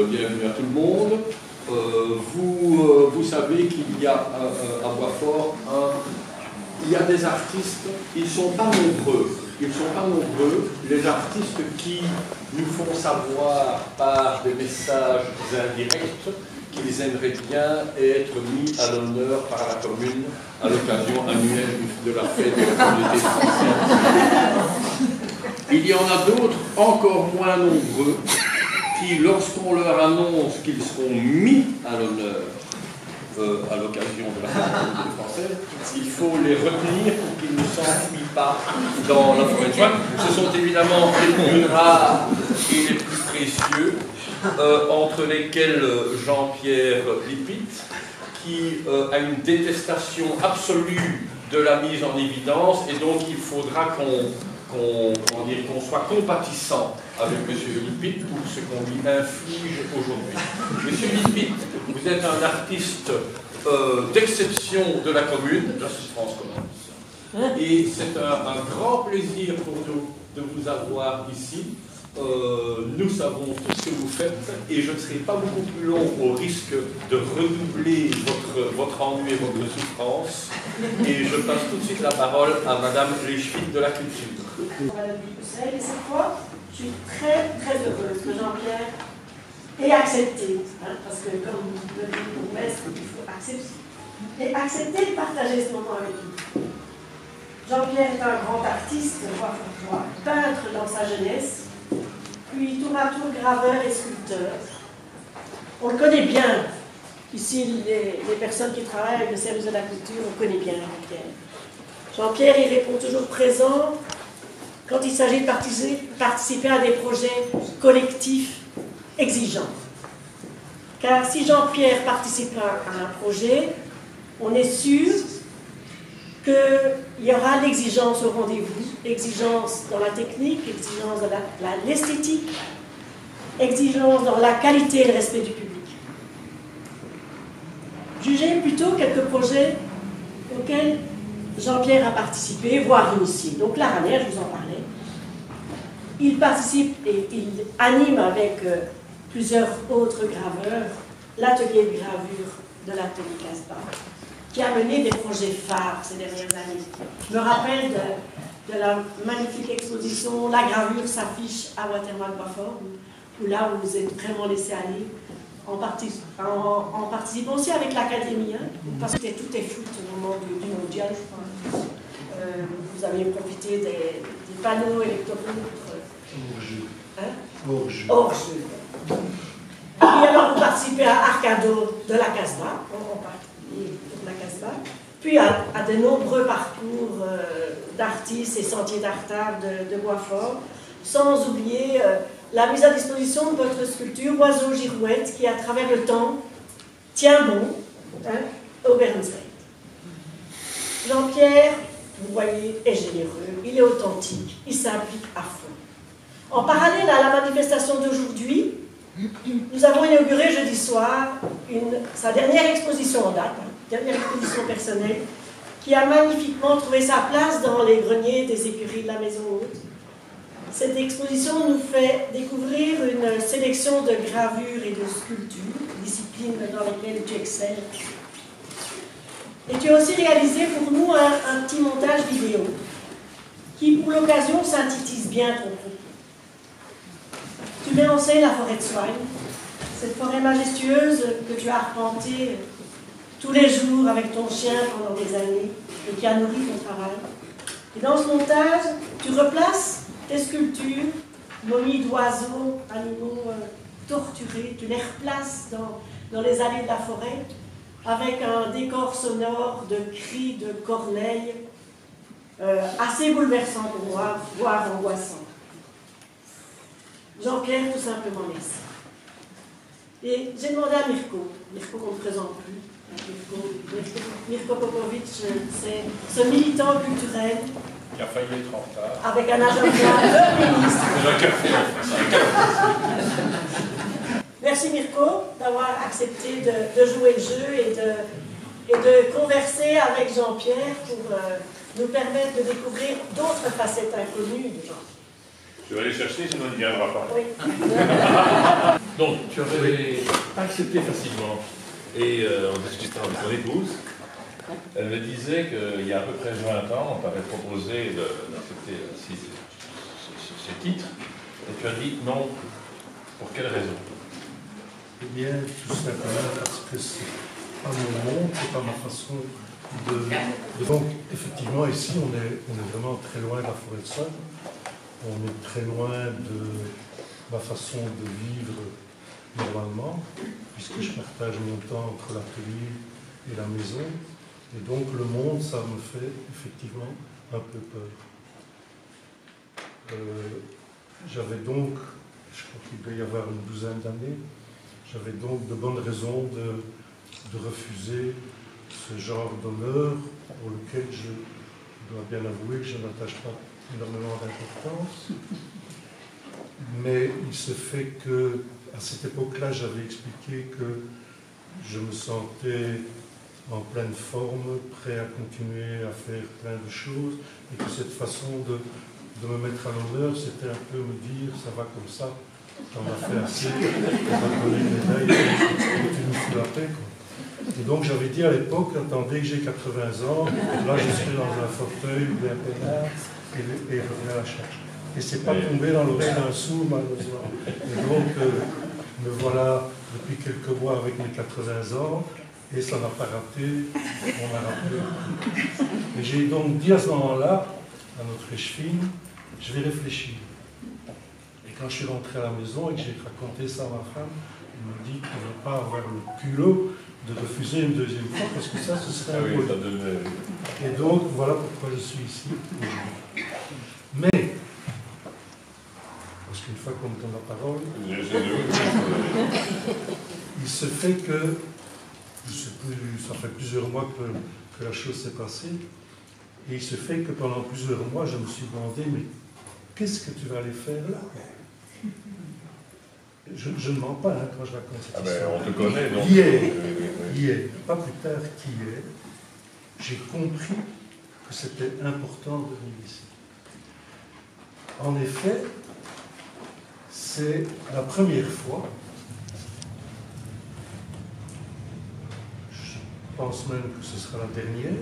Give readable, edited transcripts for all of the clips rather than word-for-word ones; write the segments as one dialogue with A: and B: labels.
A: Bienvenue à tout le monde. Vous savez qu'il y a à Boitsfort, il y a des artistes, ils ne sont pas nombreux. Ils ne sont pas nombreux, les artistes qui nous font savoir par des messages indirects qu'ils aimeraient bien être mis à l'honneur par la commune à l'occasion annuelle de la fête de la communauté française. Il y en a d'autres encore moins nombreux qui, lorsqu'on leur annonce qu'ils seront mis à l'honneur à l'occasion de la communauté française, il faut les retenir pour qu'ils ne s'enfuient pas dans la forêt de juin. Ce sont évidemment les plus rares et les plus précieux, entre lesquels Jean-Pierre Lippitt, qui a une détestation absolue de la mise en évidence, et donc il faudra qu'on soit compatissant avec M. Lippitt pour ce qu'on lui inflige aujourd'hui. M. Lippitt, vous êtes un artiste d'exception de la commune, la souffrance commence. Et c'est un grand plaisir pour nous de vous avoir ici. Nous savons tout ce que vous faites et je ne serai pas beaucoup plus long au risque de redoubler votre ennui et votre souffrance. Et je passe tout de suite la parole à Madame Leschwitz de la Culture.
B: Madame Dupucel, et cette fois, je suis très très heureuse que Jean-Pierre ait accepté, parce que comme le dit mon maître, il faut accepter, et accepter de partager ce moment avec nous. Jean-Pierre est un grand artiste, voire peintre dans sa jeunesse, puis tour à tour graveur et sculpteur. On le connaît bien, ici les personnes qui travaillent avec le service de la culture, on connaît bien Jean-Pierre. Jean-Pierre, il répond toujours présent quand il s'agit de participer à des projets collectifs exigeants. Car si Jean-Pierre participe à un projet, on est sûr qu'il y aura l'exigence au rendez-vous, exigence dans la technique, exigence dans l'esthétique, exigence dans la qualité et le respect du public. Jugez plutôt quelques projets auxquels Jean-Pierre a participé, voire initié. Donc la Ranière, je vous en parlais. Il participe et il anime avec plusieurs autres graveurs l'atelier de gravure de l'atelier Casbah, qui a mené des projets phares ces dernières années. Je me rappelle de la magnifique exposition La gravure s'affiche à Waterman Boitsfort, où là vous vous êtes vraiment laissé aller, en participant aussi avec l'Académie, parce que tout est foot au moment du mondial, je crois. Vous avez profité des panneaux électoraux hors-jeu. Et alors vous participez à Arcado de la Casbah, en particulier de la Casbah. puis à de nombreux parcours d'artistes et sentiers tartares de Boisfort, sans oublier la mise à disposition de votre sculpture Oiseau Girouette qui, à travers le temps, tient bon au Bernstein. Jean-Pierre, vous voyez, est généreux, il est authentique, il s'implique à fond. En parallèle à la manifestation d'aujourd'hui, nous avons inauguré jeudi soir sa dernière exposition en date, dernière exposition personnelle, qui a magnifiquement trouvé sa place dans les greniers des écuries de la Maison Haute. Cette exposition nous fait découvrir une sélection de gravures et de sculptures, disciplines dans lesquelles tu excelles. Et tu as aussi réalisé pour nous un petit montage vidéo qui, pour l'occasion, synthétise bien ton propos. Tu mets en scène la forêt de Soignes, cette forêt majestueuse que tu as arpentée tous les jours avec ton chien pendant des années et qui a nourri ton travail. Et dans ce montage, tu replaces tes sculptures, momies d'oiseaux, animaux torturés, tu les replaces dans les allées de la forêt avec un décor sonore de cris de corneilles assez bouleversant pour moi, voire angoissant. Jean-Pierre, tout simplement, merci. Et j'ai demandé à Mirko qu'on ne présente plus, Mirko Popovic, c'est ce militant culturel
C: qui a failli être en retard.
B: Avec un agenda de ministre. Merci Mirko d'avoir accepté de jouer le jeu et de converser avec Jean-Pierre pour nous permettre de découvrir d'autres facettes inconnues de Jean-Pierre.
C: Je vais aller chercher, sinon il ne viendra pas.
B: Oui.
D: Donc, tu avais accepté facilement. Et en discutant avec ton épouse, elle me disait qu'il y a à peu près 20 ans, on t'avait proposé d'accepter ce titre. Et tu as dit non. Pour quelle raison?
E: Eh bien, tout simplement parce que c'est pas mon monde, c'est pas ma façon de... Donc, effectivement, ici, on est vraiment très loin de la forêt de Soignes. On est très loin de ma façon de vivre normalement, puisque je partage mon temps entre l'atelier et la maison. Et donc le monde, ça me fait effectivement un peu peur. J'avais donc, je crois qu'il doit y avoir une douzaine d'années, j'avais donc de bonnes raisons de refuser ce genre d'honneur pour lequel je dois bien avouer que je n'attache pas énormément d'importance, mais il se fait que à cette époque-là, j'avais expliqué que je me sentais en pleine forme, prêt à continuer à faire plein de choses, et que cette façon de me mettre à l'honneur, c'était un peu me dire, ça va comme ça, t'en as fait assez, on va te donner une médaille, et tu nous fous la paix, quoi. Et donc j'avais dit à l'époque, attendez que j'ai 80 ans, là je serai dans un fauteuil ou bien peinard, et revenir à la charge. Et c'est pas tombé dans l'oreille d'un sourd, malheureusement. Et donc, me voilà depuis quelques mois avec mes 80 ans, et ça n'a pas raté, on m'a rappelé. Et j'ai donc dit à ce moment-là, à notre échevine, je vais réfléchir. Et quand je suis rentré à la maison et que j'ai raconté ça à ma femme, elle me dit qu'on ne va pas avoir le culot de refuser une deuxième fois, parce que ça, ce serait un peu... Et donc, voilà pourquoi je suis ici aujourd'hui. Mais, parce qu'une fois qu'on me donne la parole, il se fait que, je sais plus, ça fait plusieurs mois que la chose s'est passée, et il se fait que pendant plusieurs mois, je me suis demandé, mais qu'est-ce que tu vas aller faire là? Je ne mens pas quand je raconte cette histoire.
D: On te connaît, donc.
E: Hier, pas plus tard qu'hier, j'ai compris que c'était important de venir ici. En effet, c'est la première fois, je pense même que ce sera la dernière,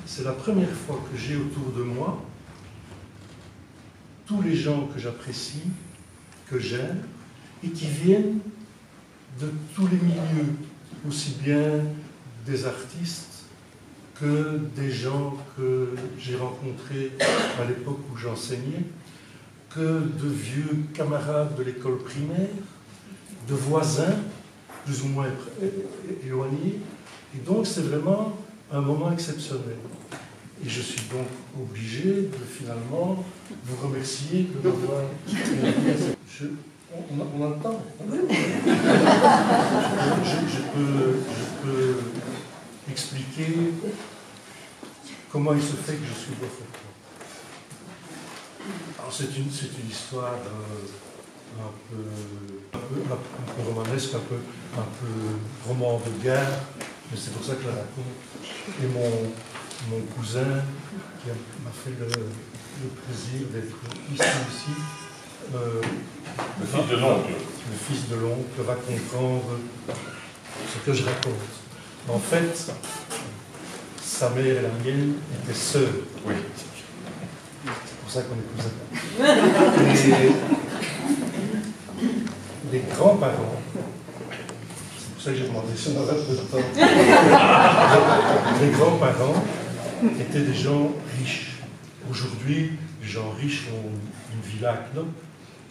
E: c'est la première fois que j'ai autour de moi tous les gens que j'apprécie, que j'aime, et qui viennent de tous les milieux, aussi bien des artistes que des gens que j'ai rencontrés à l'époque où j'enseignais, que de vieux camarades de l'école primaire, de voisins, plus ou moins éloignés. Et donc c'est vraiment un moment exceptionnel. Et je suis donc obligé de finalement vous remercier de m'avoir... On a le temps. Je peux expliquer comment il se fait que je suis boisfort. Alors c'est une histoire un peu romanesque, un peu roman de guerre, mais c'est pour ça que je la raconte. Et mon cousin, qui m'a fait le plaisir d'être ici,
D: le fils de l'oncle.
E: Le fils de l'oncle va comprendre ce que je raconte. En fait, sa mère et la mienne étaient sœurs.
D: Oui.
E: C'est pour ça qu'on est cousins. Et les grands-parents, c'est pour ça que j'ai demandé si on avait un peu de temps. Les grands-parents étaient des gens riches. Aujourd'hui, les gens riches ont une villa à Knoop.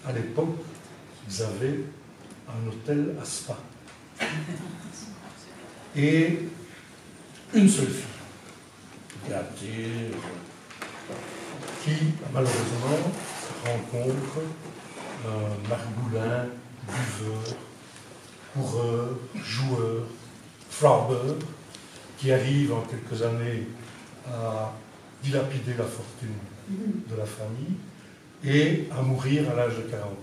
E: À l'époque, ils avaient un hôtel à Spa. Et une seule fille, gâtée, qui, malheureusement, rencontre un margoulin, buveur, coureur, joueur, flambeur, qui arrive en quelques années à dilapider la fortune de la famille et à mourir à l'âge de 40 ans.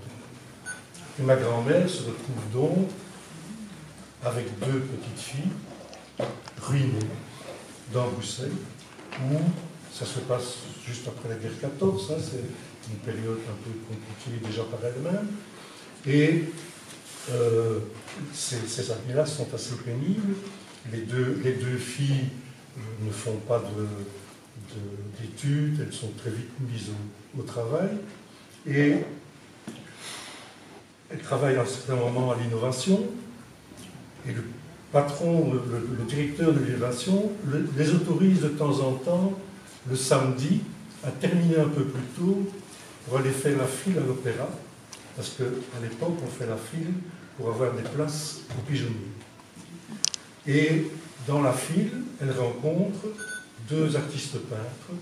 E: Et ma grand-mère se retrouve donc avec deux petites filles, ruinées, dans Bruxelles, où ça se passe juste après la guerre 14, hein, c'est une période un peu compliquée déjà par elle-même, et ces années-là sont assez pénibles. Les deux filles ne font pas d'études, elles sont très vite mises au travail, et elles travaillent à un certain moment à l'innovation, et le patron, le directeur de l'innovation, les autorise de temps en temps, le samedi, à terminer un peu plus tôt pour aller faire la file à l'opéra, parce qu'à l'époque, on fait la file pour avoir des places au pigeonnier. Et dans la file, elle rencontre deux artistes peintres,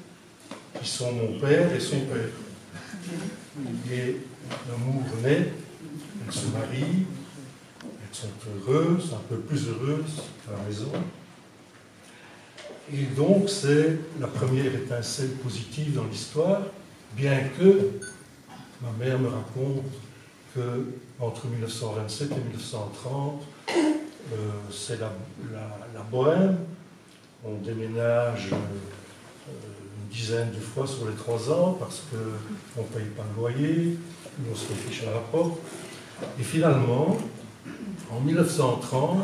E: qui sont mon père et son père. Et l'amour naît, elles se marient, elles sont heureuses, un peu plus heureuses à la maison. Et donc c'est la première étincelle positive dans l'histoire, bien que ma mère me raconte qu'entre 1927 et 1930, c'est la bohème. On déménage une dizaine de fois sur les 3 ans parce qu'on ne paye pas le loyer, on se fiche à la porte. Et finalement, en 1930,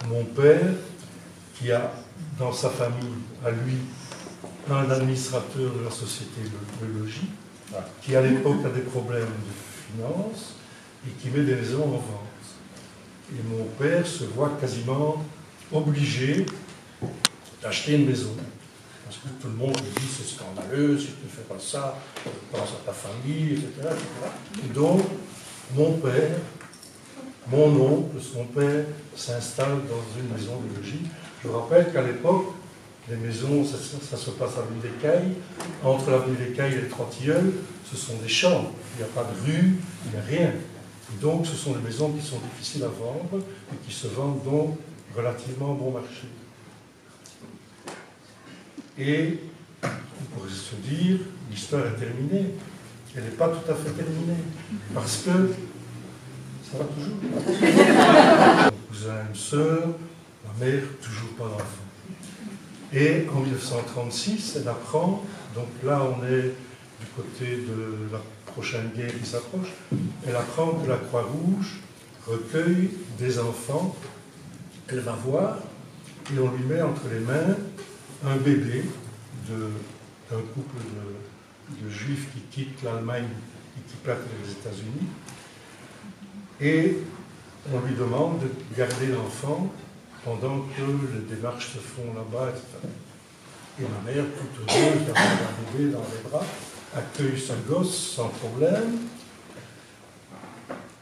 E: mon père, qui a dans sa famille, à lui, un administrateur de la société de logis, qui à l'époque a des problèmes de finances et qui met des maisons en vente. Et mon père se voit quasiment obligé d'acheter une maison. Parce que tout le monde lui dit c'est scandaleux, si tu ne fais pas ça, pense à ta famille, etc., etc. Et donc, mon père, mon oncle, son père, s'installe dans une maison de logis. Je rappelle qu'à l'époque, les maisons, ça se passe à l'avenue des Cailles. Entre l'avenue des Cailles et les Trois-Tilleuls, ce sont des champs. Il n'y a pas de rue, il n'y a rien. Et donc, ce sont des maisons qui sont difficiles à vendre et qui se vendent donc relativement bon marché. Et on pourrait se dire, l'histoire est terminée. Elle n'est pas tout à fait terminée. Parce que, ça va toujours. Un cousin, une sœur, ma mère, toujours pas d'enfant. Et en 1936, elle apprend, donc là on est du côté de la prochaine guerre qui s'approche, elle apprend que la Croix-Rouge recueille des enfants, elle va voir, et on lui met entre les mains un bébé d'un couple de juifs qui quittent l'Allemagne et qui partent les États-Unis. Et on lui demande de garder l'enfant pendant que les démarches se font là-bas, etc. Et ma mère, toute heureuse d'avoir un bébé dans les bras, accueille son gosse sans problème.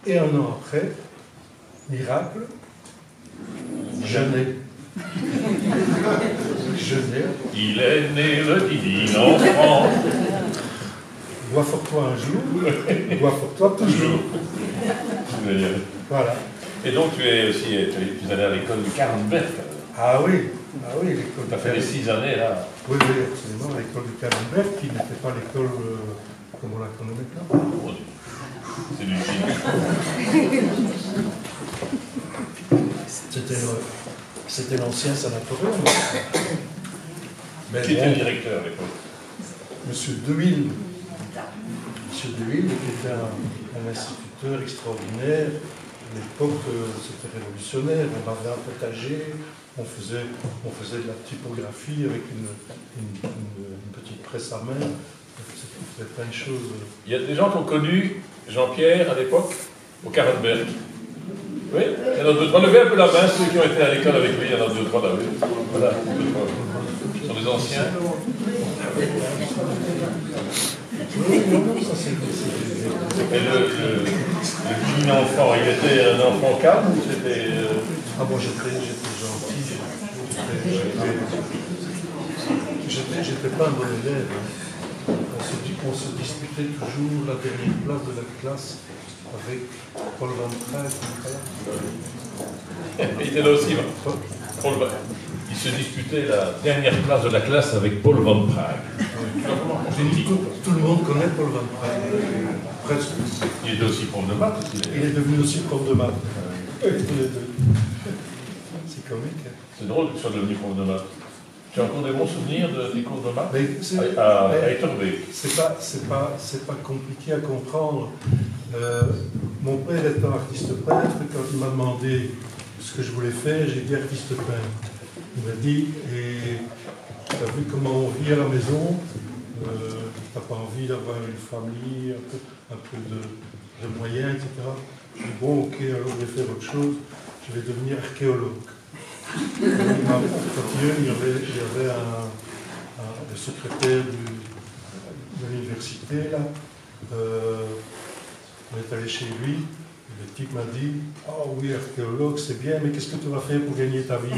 E: Et 1 an après, miracle, jamais. Genève.
D: Il est né le divin enfant.
E: Bois Fortois un jour, Bois Fortois toujours. Voilà.
D: Et donc tu es aussi, tu es allé à l'école du Carenberg.
E: Ah oui, l'école.
D: Tu as fait les 6 années là.
E: Oui, absolument, l'école du Carenberg, qui n'était pas l'école comme on la connaît maintenant.
D: Oh, c'est du génie.
E: C'était l'ancien sanatorium.
D: Qui était le directeur à l'époque?
E: Monsieur Deville. Monsieur Deville, qui était un instituteur extraordinaire. À l'époque, c'était révolutionnaire. On avait un potager, on faisait de la typographie avec une petite presse à main. On faisait plein de choses.
D: Il y a des gens qui ont connu Jean-Pierre à l'époque au Carenberg. Oui, il y en a 2-3. Levez un peu la main, ceux qui ont été à l'école avec lui, il y en a 2-3 là. Oui. Voilà, 2-3. Ce sont des anciens. Et le divin enfant, il était un enfant calme ou c'était.
E: Ah bon, j'étais gentil. J'étais pas un bon élève. On se disputait toujours la dernière place de la classe avec Paul Van Praag.
D: Il était là aussi, Paul Van. Il se disputait la dernière place de la classe avec Paul Van Praag.
E: Tout le monde connaît Paul Van Praag. Presque.
D: Il était aussi prof de maths.
E: Il est devenu aussi prof de maths. C'est comique.
D: C'est drôle que tu sois devenu prof de maths. Tu as encore des bons souvenirs de tes cours de maths à Etterbeek?
E: C'est pas compliqué à comprendre. Mon père étant artiste peintre, quand il m'a demandé ce que je voulais faire, j'ai dit artiste peintre. Il m'a dit, et tu as vu comment on vit à la maison, tu n'as pas envie d'avoir une famille, un peu de moyens, etc. Je dis, bon, ok, alors je vais faire autre chose, je vais devenir archéologue. Il y avait le secrétaire de l'université, là. On est allé chez lui, le type m'a dit « Oh oui, archéologue, c'est bien, mais qu'est-ce que tu vas faire pour gagner ta vie ?»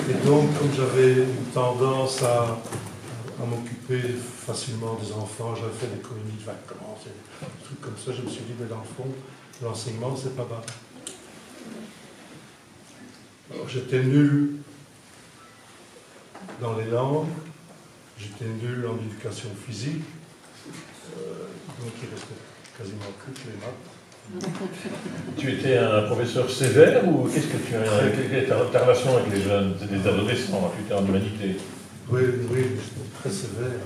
E: et donc, comme j'avais une tendance à m'occuper facilement des enfants, j'avais fait des colonies de vacances, des trucs comme ça, je me suis dit « Mais dans le fond, l'enseignement, c'est pas mal. » Alors, j'étais nul dans les langues, j'étais nul en éducation physique, donc il restait quasiment plus que les maths.
D: Tu étais un professeur sévère ou qu'est-ce que tu as? Quelle est ta relation avec les jeunes, des adolescents? Tu étais en humanité?
E: Oui, j'étais très sévère.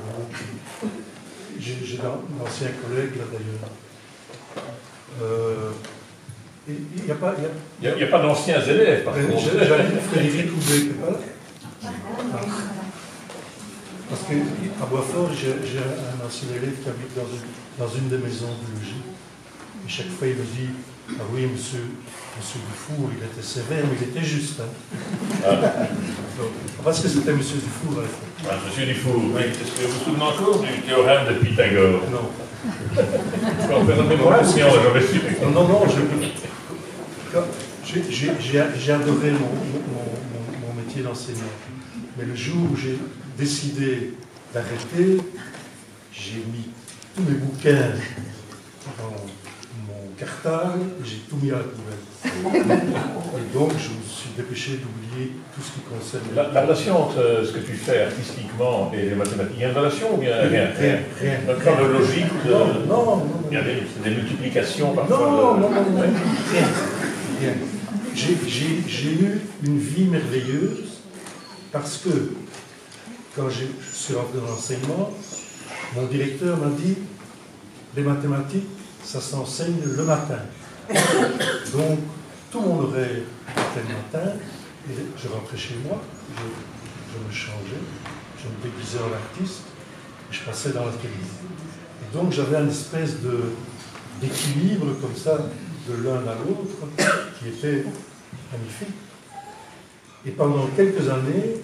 E: J'ai d'anciens collègues là d'ailleurs. Il n'y a pas.
D: Il n'y a pas d'anciens élèves, par contre.
E: J'allais dire Frédéric Houbet, qui n'est pas là. Parce qu'à Boisfort, j'ai un ancien élève qui habite dans une des maisons de logis. Et chaque fois, il me dit « Ah oui, monsieur Dufour, il était sévère, mais il était juste. Hein. » Parce que c'était monsieur Dufour à l'époque.
D: Monsieur Dufour, oui. Est-ce que vous vous souvenez encore du théorème de Pythagore?
E: Non.
D: On fait la mémoire, si on l'a jamais su.
E: Non, j'ai adoré mon métier d'enseignant. Mais le jour où j'ai décidé d'arrêter, j'ai mis tous mes bouquins dans mon cartable et j'ai tout mis à la poubelle. Et donc, je me suis dépêché d'oublier tout ce qui concerne...
D: La relation entre ce que tu fais artistiquement et les mathématiques, il y a une relation ou bien rien?
E: Rien.
D: Un plan de logique ou de...
E: Non.
D: Il y a des multiplications parfois?
E: Non, rien. J'ai eu une vie merveilleuse parce que quand je suis rentré dans l'enseignement, mon directeur m'a dit les mathématiques, ça s'enseigne le matin. Donc, tout mon horaire était le matin, et je rentrais chez moi, je me changeais, je me déguisais en artiste, et je passais dans l'atelier. Et donc, j'avais une espèce d'équilibre comme ça, de l'un à l'autre, qui était magnifique. Et pendant quelques années,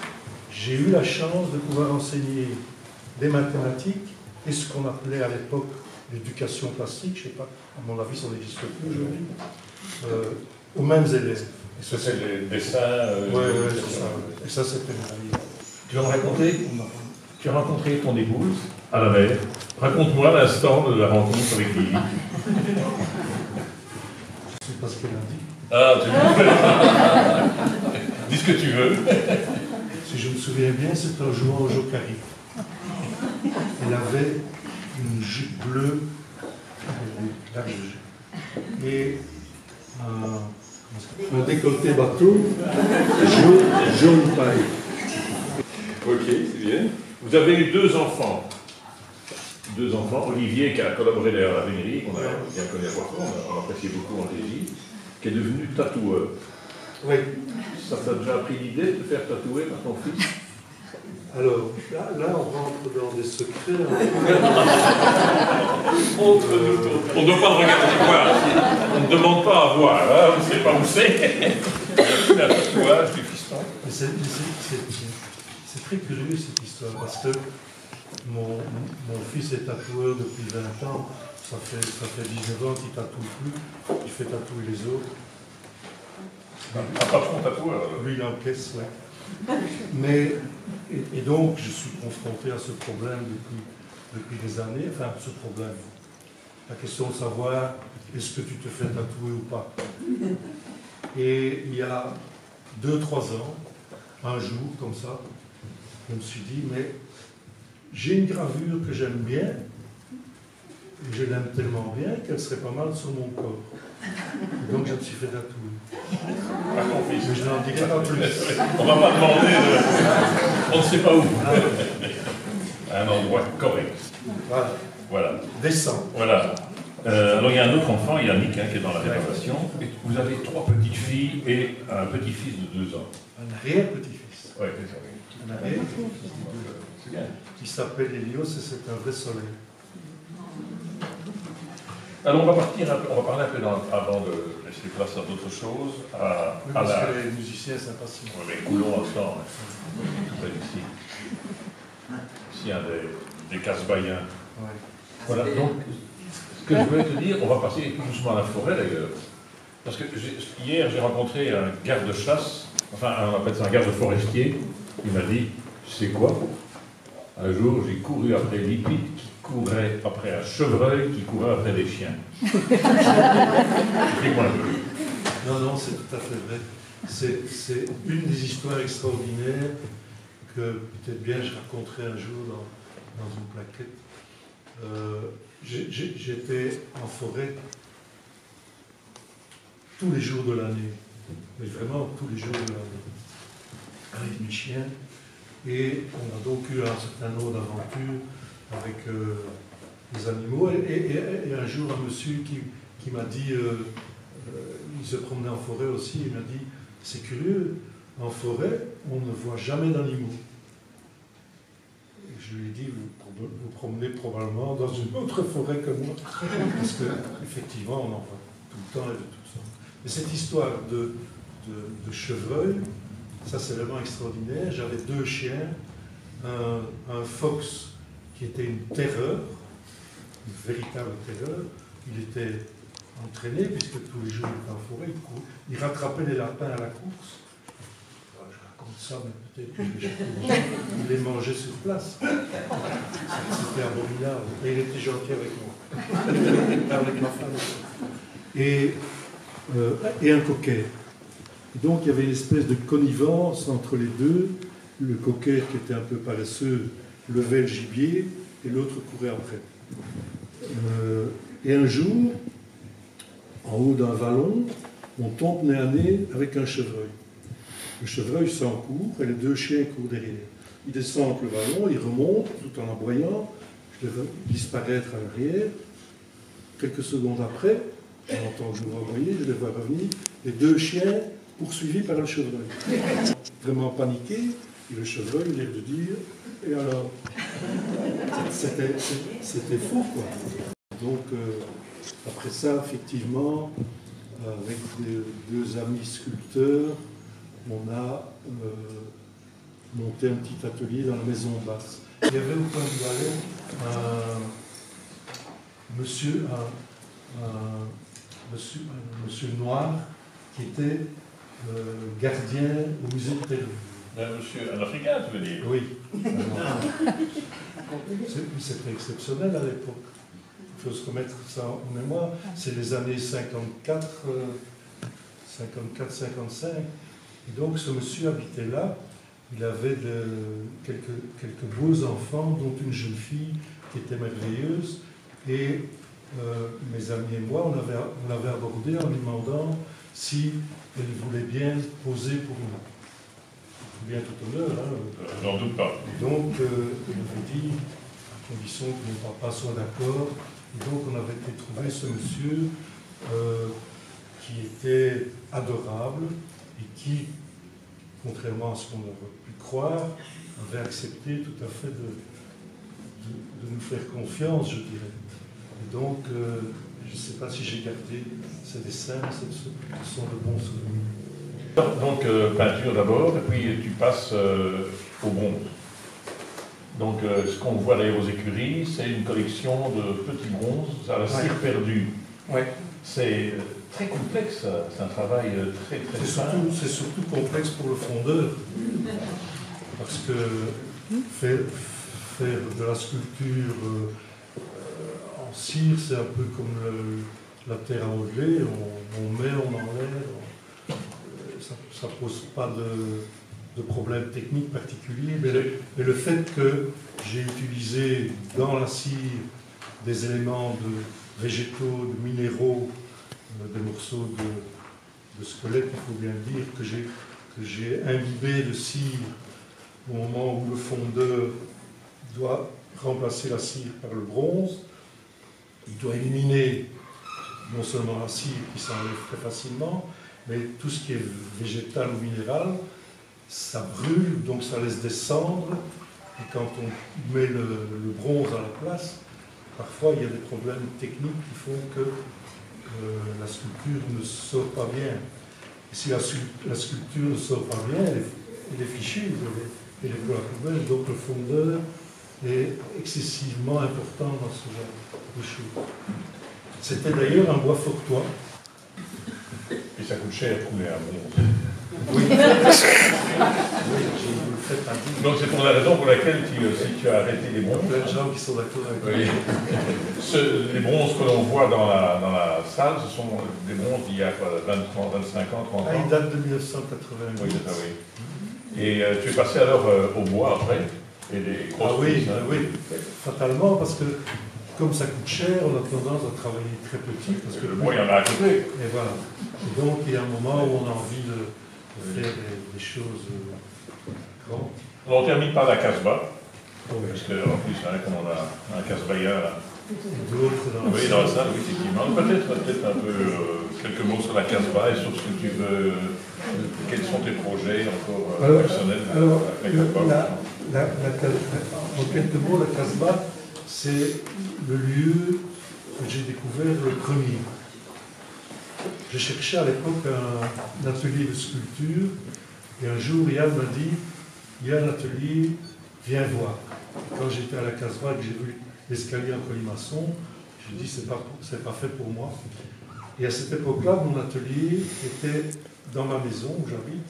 E: j'ai eu la chance de pouvoir enseigner des mathématiques et ce qu'on appelait à l'époque l'éducation plastique, je ne sais pas, à mon avis ça n'existe plus aujourd'hui, aux mêmes élèves. Et
D: Ça, c'est les dessins.
E: ouais, c'est ça. Et ça, c'était merveilleux.
D: Tu vas me raconter? Tu as rencontré ton épouse à la mer. Raconte-moi l'instant de la rencontre avec Lily.
E: Je sais pas ce qu'elle a dit.
D: Ah, tu dis ce que tu veux.
E: Si je me souviens bien, c'était en jouant au Jokari. Elle avait une jupe bleue, large, et un décolleté bateau jaune paille.
D: Ok, c'est bien. Vous avez eu deux enfants. Deux enfants. Olivier, qui a collaboré d'ailleurs à la mairie, qu'on a bien connu à Boisfort, on apprécié beaucoup en régie, qui est devenu tatoueur.
E: Oui.
D: Ça t'a déjà pris l'idée de faire tatouer par ton fils?
E: Alors, là, on rentre dans des secrets.
D: On ne doit pas regarder voir. On ne demande pas à voir. Hein, on ne sait pas où c'est. Il y a plus un tatouage du fiston.
E: C'est très curieux cette histoire, parce que mon fils est tatoueur depuis 20 ans. Ça fait 19 ans qu'il ne tatoue plus. Il fait tatouer les autres.
D: Un patron tatoueur.
E: Lui, il encaisse, oui. Mais, et donc, je suis confronté à ce problème depuis des années. Enfin, ce problème. La question de savoir, est-ce que tu te fais tatouer ou pas? Et il y a 2-3 ans, un jour, comme ça, je me suis dit, mais j'ai une gravure que j'aime bien, et je l'aime tellement bien qu'elle serait pas mal sur mon corps. Et donc je me suis fait tatouer. Mais je n'en dirai pas plus.
D: On ne va pas demander. On ne sait pas où. Un endroit correct.
E: Voilà.
D: Voilà.
E: Décent.
D: Voilà. Alors il y a un autre enfant, Yannick, qui est dans la rénovation. Et vous avez 3 petites filles et un petit-fils de 2 ans.
E: Un arrière-petit-fils.
D: Oui, c'est ça.
E: Un arrière-petit-fils.
D: C'est bien.
E: Qui s'appelle Hélios, et c'est un vrai soleil.
D: Alors on va parler un peu avant de laisser place à d'autres choses.
E: Oui,
D: À
E: parce
D: la...
E: que les musiciens s'impatientent.
D: Oui, mais coulons ensemble. Tout est ici. Ici, un des casse-baïens.
E: Ouais.
D: Voilà, donc, ce que je voulais te dire, on va passer tout doucement à la forêt d'ailleurs. Parce que hier, j'ai rencontré un garde-chasse, enfin, on appelle ça un garde forestier. Il m'a dit, tu sais quoi? Un jour, j'ai couru après Lippi, qui courait après un chevreuil, qui courait après des chiens. Explique-moi un peu.
E: Non, c'est tout à fait vrai. C'est une des histoires extraordinaires que peut-être bien je raconterai un jour dans une plaquette. J'étais en forêt tous les jours de l'année, mais vraiment tous les jours de l'année, avec mes chiens. Et on a donc eu un certain nombre d'aventures avec les animaux. Et un jour, un monsieur qui m'a dit, il se promenait en forêt aussi, il m'a dit, c'est curieux, en forêt, on ne voit jamais d'animaux. Et je lui ai dit, vous promenez probablement dans une autre forêt que moi, parce qu'effectivement, on en voit tout le temps et de toutes sortes. Mais cette histoire de chevreuil, ça c'est vraiment extraordinaire. J'avais 2 chiens, un fox qui était une terreur, une véritable terreur. Il était entraîné, puisque tous les jours il était en forêt, il rattrapait les lapins à la course. Je raconte ça, mais peut-être que il les mangeait sur place. C'était abominable. Et il était gentil avec moi. Avec ma femme. Et un coquet. Et donc il y avait une espèce de connivence entre les deux. Le coquet, qui était un peu paresseux, levait le gibier et l'autre courait après. Et un jour, en haut d'un vallon, on tombe nez à nez avec un chevreuil. Le chevreuil s'encourt et les 2 chiens courent derrière. Ils descendent le vallon, ils remontent tout en aboyant. Je les vois disparaître à l'arrière. Quelques secondes après, j'entends que je me renvoyer, je les vois revenir. Les 2 chiens poursuivis par le chevreuil. Vraiment paniqué, et le chevreuil, il a l'air de dire, et alors, c'était fou, quoi. Donc, après ça, effectivement, avec 2 amis sculpteurs, on a monté un petit atelier dans la maison basse. Il y avait au coin du Valais un monsieur noir qui était gardien au musée de Pérou.
D: Monsieur, un Africain, tu veux dire?
E: Oui. C'était exceptionnel à l'époque. Il faut se remettre ça en mémoire. C'est les années 54, 55. Et donc ce monsieur habitait là. Il avait quelques beaux enfants, dont une jeune fille qui était merveilleuse. Et mes amis et moi, on l'avait abordé en lui demandant si elle voulait bien poser pour nous. Bien tout honneur. Hein.
D: J'en doute pas.
E: Et donc, il avait dit, à condition que mon papa soit d'accord, et donc on avait été trouver ce monsieur qui était adorable et qui, contrairement à ce qu'on aurait pu croire, avait accepté tout à fait de nous faire confiance, je dirais. Et donc, je ne sais pas si j'ai gardé ces dessins, ce sont de bons souvenirs.
D: Donc, peinture d'abord, et puis tu passes au bronze. Donc, ce qu'on voit d'ailleurs aux écuries, c'est une collection de petits bronzes à la cire perdue.
E: Oui.
D: C'est très complexe, c'est un travail très fin.
E: C'est surtout complexe pour le fondeur, parce que faire de la sculpture en cire, c'est un peu comme la terre à modeler, on met, on enlève. Ça ne pose pas de problème technique particulier, mais le fait que j'ai utilisé dans la cire des éléments végétaux, de minéraux, des morceaux de squelette, il faut bien le dire, que j'ai imbibé de cire au moment où le fondeur doit remplacer la cire par le bronze. Il doit éliminer non seulement la cire qui s'enlève très facilement, mais tout ce qui est végétal ou minéral, ça brûle, donc ça laisse descendre. Et quand on met le bronze à la place, parfois il y a des problèmes techniques qui font que la sculpture ne sort pas bien. Et si la sculpture ne sort pas bien, elle est fichue, elle est pour la poubelle. Donc le fondeur est excessivement important dans ce genre de choses. C'était d'ailleurs un bois fortois.
D: Et ça coûte cher trouver un bronze.
E: Oui. Oui, je vous le fais pas dire.
D: Donc c'est pour la raison pour laquelle si tu as arrêté les bronzes.
E: Il y a plein de gens qui sont d'accord avec moi.
D: Oui. Les bronzes que l'on voit dans la salle, ce sont des bronzes d'il y a 20, 30, 25 ans, 30 ans.
E: Ah, ils datent de 1988.
D: Oui, c'est ça, oui. Et tu es passé alors au bois après et des grosses
E: oui,
D: pièces, hein.
E: oui, fatalement, parce que comme ça coûte cher, on a tendance à travailler très petit. Parce que
D: le bois, il y en a à côté.
E: Et voilà. Et donc, il y a un moment où on a envie de faire des choses grandes.
D: On termine par la casbah,
E: Oui.
D: parce qu'en plus, hein, comme on a un casbailleur,
E: D'autres dans
D: oui, dans la salle, oui, effectivement. Peut-être un peu quelques mots sur la casbah et sur ce que tu veux, quels sont tes projets encore personnels avec la casbah.
E: En quelques mots, la casbah, c'est le lieu que j'ai découvert le premier. Je cherchais à l'époque un atelier de sculpture et un jour Yann m'a dit il y a un atelier, viens voir. Quand j'étais à la Casbah et que j'ai vu l'escalier en colimaçon, j'ai dit c'est pas fait pour moi. Et à cette époque-là, mon atelier était dans ma maison où j'habite,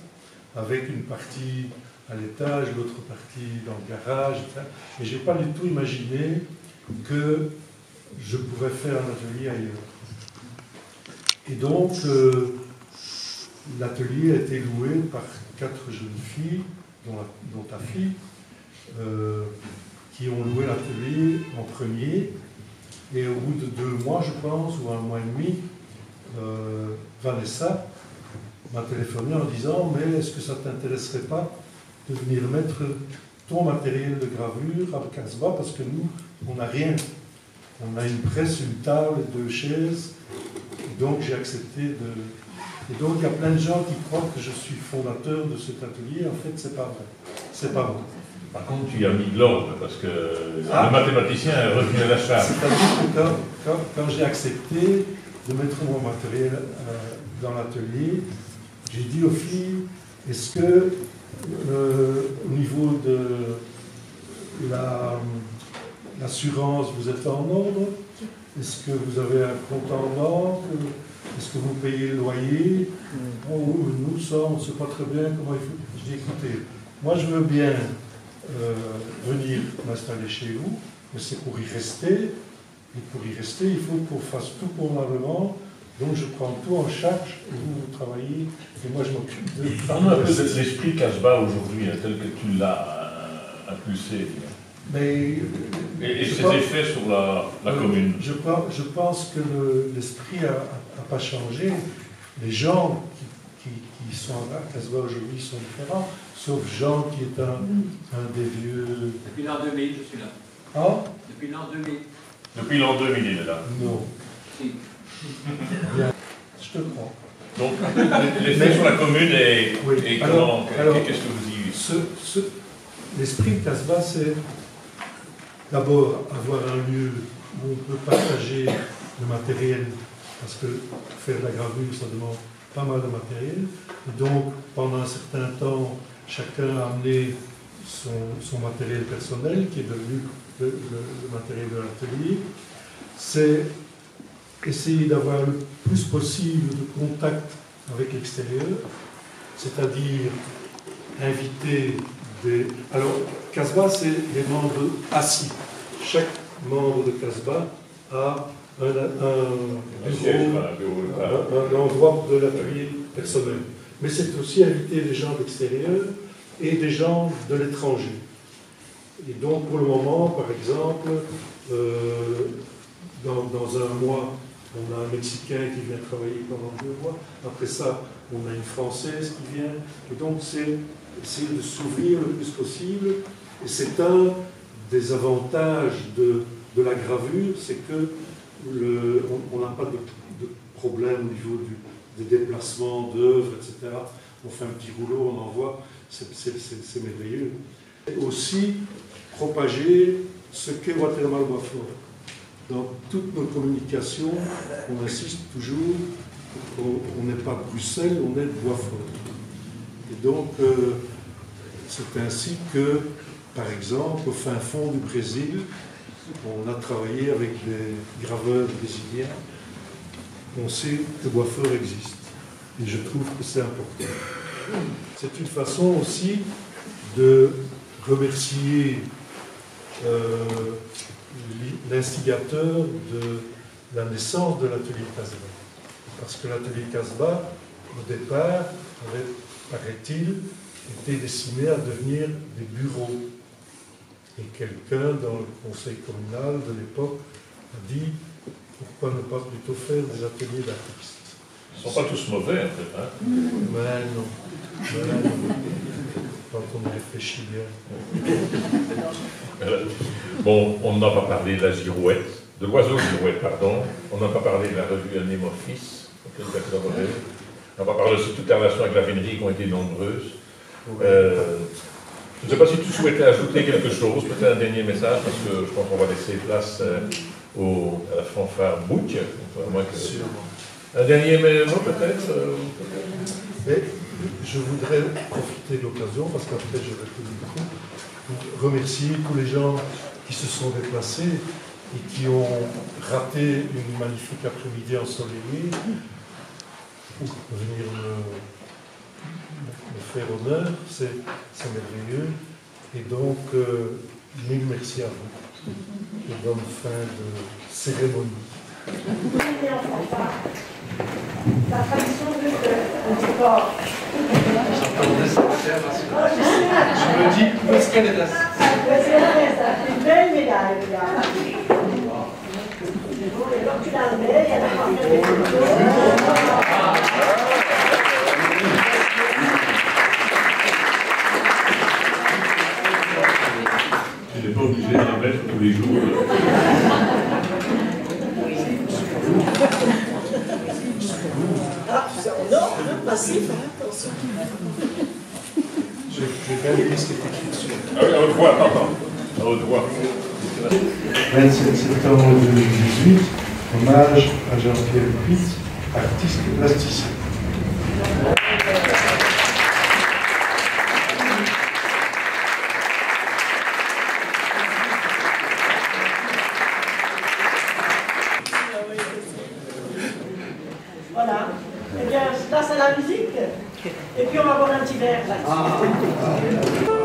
E: avec une partie à l'étage, l'autre partie dans le garage, etc. Et je n'ai pas du tout imaginé que je pourrais faire un atelier ailleurs. Et donc, l'atelier a été loué par 4 jeunes filles, dont ta fille, qui ont loué l'atelier en premier. Et au bout de 2 mois, je pense, ou 1 mois et demi, Vanessa m'a téléphoné en disant « Mais est-ce que ça ne t'intéresserait pas de venir mettre ton matériel de gravure à Casbah, parce que nous, on n'a rien. On a une presse, une table, 2 chaises. » Donc j'ai accepté de... Et donc il y a plein de gens qui croient que je suis fondateur de cet atelier. En fait, c'est pas vrai. C'est pas vrai.
D: Par contre, tu y as mis de l'ordre, parce que le mathématicien est revenu à la charge.
E: C'est-à-dire que quand j'ai accepté de mettre mon matériel dans l'atelier, j'ai dit aux filles, est-ce que au niveau de l'assurance, vous êtes en ordre? Est-ce que vous avez un compte en banque? Est-ce que vous payez le loyer? Oh, nous, ça, on ne sait pas très bien comment il faut. Je dis, écoutez, moi je veux bien venir m'installer chez vous, mais c'est pour y rester. Et pour y rester, il faut qu'on fasse tout convenablement. Donc je prends tout en charge, et vous travaillez, et moi je m'occupe de...
D: Parle-nous un peu de l'esprit Casbah aujourd'hui, tel que tu l'as impulsé.
E: Mais,
D: et ses effets sur la commune.
E: Je pense que l'esprit n'a pas changé. Les gens qui sont à Casbah aujourd'hui sont différents, sauf Jean qui est un des vieux...
A: Depuis l'an 2000, je suis là.
E: Ah?
A: Depuis l'an 2000.
D: Depuis l'an 2000, il est là.
E: Non.
A: Si.
E: Bien, je te crois.
D: Donc, l'effet sur la commune et,
E: oui.
D: Et comment,
E: alors,
D: qu'est-ce que vous y...
E: L'esprit de Casbah, c'est d'abord avoir un lieu où on peut partager le matériel, parce que faire de la gravure, ça demande pas mal de matériel. Et donc, pendant un certain temps, chacun a amené son matériel personnel, qui est devenu le matériel de l'atelier. C'est essayer d'avoir le plus possible de contact avec l'extérieur, c'est-à-dire inviter des... Alors, Casbah, c'est des membres assis. Chaque membre de Casbah a un endroit de l'atelier personnel. Mais c'est aussi inviter des gens d'extérieur et des gens de l'étranger. Et donc, pour le moment, par exemple, dans un mois, on a un Mexicain qui vient travailler pendant 2 mois. Après ça, on a une Française qui vient. Et donc, c'est essayer de s'ouvrir le plus possible. Et c'est un des avantages de la gravure, c'est que on n'a pas de problème au niveau des déplacements d'œuvres, etc. On fait un petit rouleau, on envoie, c'est merveilleux. Et aussi, propager ce qu'est Watermal Boisfort. Dans toutes nos communications, on insiste toujours qu'on n'est pas Bruxelles, on est Boisfort. Et donc, c'est ainsi que, par exemple, au fin fond du Brésil, on a travaillé avec des graveurs brésiliens. On sait que Boisfort existe. Et je trouve que c'est important. C'est une façon aussi de remercier l'instigateur de la naissance de l'atelier Casbah. Parce que l'atelier Casbah, au départ, avait, paraît-il, été destiné à devenir des bureaux. Et quelqu'un dans le conseil communal de l'époque a dit pourquoi ne pas plutôt faire des ateliers d'artistes.
D: Ils ne sont pas tous mauvais, en fait. Hein?
E: Mais non. Quand on réfléchit bien.
D: Bon, on n'a pas parlé de la girouette, de l'oiseau girouette, pardon. On n'a pas parlé de la revue Anémophis, auquel tu as collaboré. On n'a pas parlé aussi de toutes les relations avec la vénerie qui ont été nombreuses. Je ne sais pas si tu souhaitais ajouter quelque chose, peut-être un dernier message, parce que je pense qu'on va laisser place à la fanfare Bouc. Un dernier mot peut-être
E: Mais je voudrais profiter de l'occasion, parce qu'après je vais tout le micro, pour remercier tous les gens qui se sont déplacés et qui ont raté une magnifique après-midi ensoleillée pour venir me faire honneur. C'est merveilleux. Et donc, mille merci à vous. Et bonne fin de cérémonie.
B: La tradition veut que du corps.
F: Je me dis, où est-ce qu'elle est là?
B: C'est une belle médaille, regarde. Et donc tu la mets, il y a la
D: Tu n'es pas obligé de la mettre tous les jours.
B: Non, passif, attention.
E: Je vais bien lire ce qui est écrit dessus.
D: Ah oui, à haute voix, pardon. À haute voix.
E: 27 septembre 2018, hommage à Jean-Pierre Pitt, artiste plasticien.
B: populaire là-dessus.